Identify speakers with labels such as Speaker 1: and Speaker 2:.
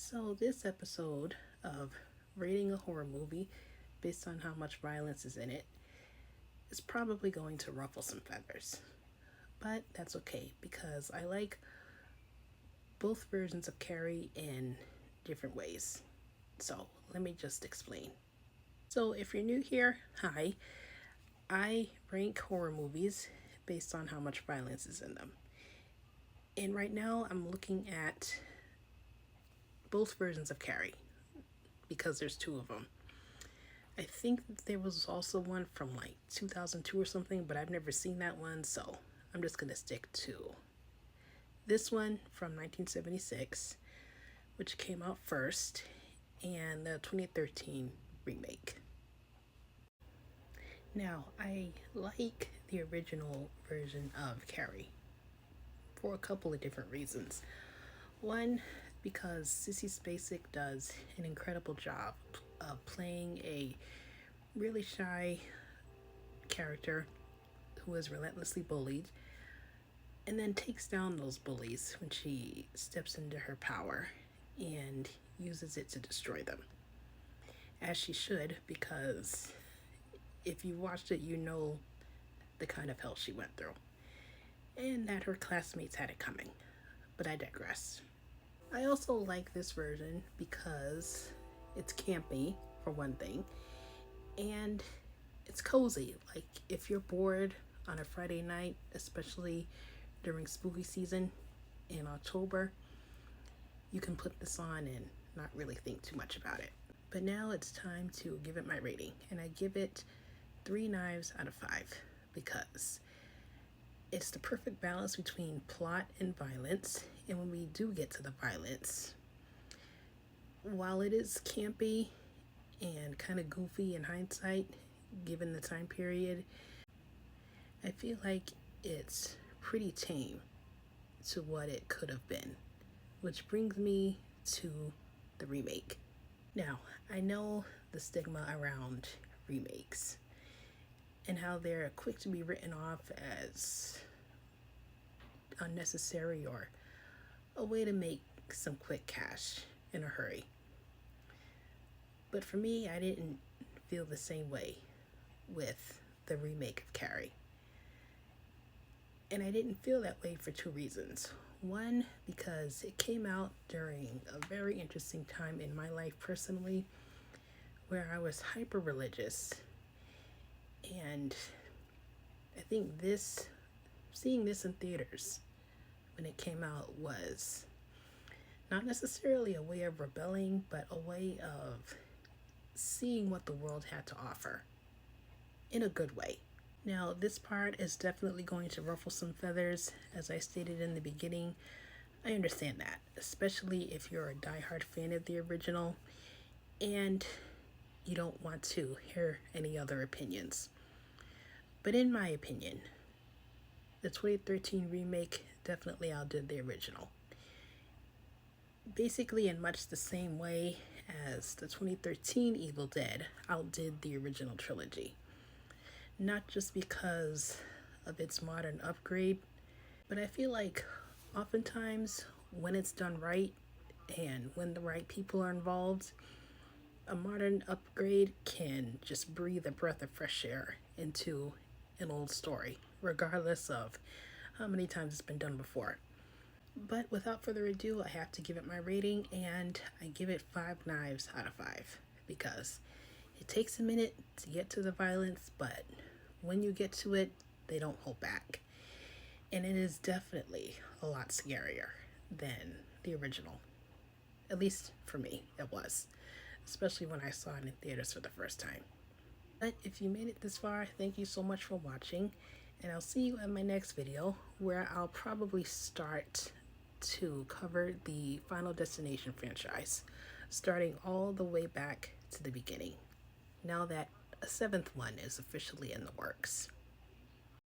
Speaker 1: So, this episode of rating a horror movie based on how much violence is in it is probably going to ruffle some feathers. But that's okay because I like both versions of Carrie in different ways. So, let me just explain. So, if you're new here, hi. I rank horror movies based on how much violence is in them. And right now, I'm looking at both versions of Carrie because there's two of them. I think there was also one from like 2002 or something, but I've never seen that one, so I'm just going to stick to this one from 1976, which came out first, and the 2013 remake. Now, I like the original version of Carrie for a couple of different reasons. One, because Sissy Spacek does an incredible job of playing a really shy character who is relentlessly bullied and then takes down those bullies when she steps into her power and uses it to destroy them. As she should, because if you watched it, you know the kind of hell she went through and that her classmates had it coming. But I digress. I also like this version because it's campy, for one thing, and it's cozy. Like, if you're bored on a Friday night, especially during spooky season in October, you can put this on and not really think too much about it. But now it's time to give it my rating, and I give it 3 knives out of 5 because it's the perfect balance between plot and violence. And when we do get to the violence, while it is campy and kind of goofy in hindsight, given the time period, I feel like it's pretty tame to what it could have been. Which brings me to the remake. Now, I know the stigma around remakes and how they're quick to be written off as unnecessary or a way to make some quick cash in a hurry. But for me, I didn't feel the same way with the remake of Carrie. And I didn't feel that way for 2 reasons. One, because it came out during a very interesting time in my life personally, where I was hyper religious. And I think seeing this in theaters when it came out was not necessarily a way of rebelling, but a way of seeing what the world had to offer in a good way. Now, this part is definitely going to ruffle some feathers, as I stated in the beginning. I understand that, especially if you're a diehard fan of the original and you don't want to hear any other opinions. But in my opinion, the 2013 remake definitely outdid the original. Basically in much the same way as the 2013 Evil Dead outdid the original trilogy. Not just because of its modern upgrade, but I feel like oftentimes when it's done right and when the right people are involved, a modern upgrade can just breathe a breath of fresh air into an old story, regardless of how many times it's been done before. But without further ado, I have to give it my rating, and I give it 5 knives out of 5 because it takes a minute to get to the violence, but when you get to it, they don't hold back. And it is definitely a lot scarier than the original. At least for me, it was. Especially when I saw it in theaters for the first time. But if you made it this far, thank you so much for watching. And I'll see you in my next video, where I'll probably start to cover the Final Destination franchise, starting all the way back to the beginning, now that a 7th one is officially in the works.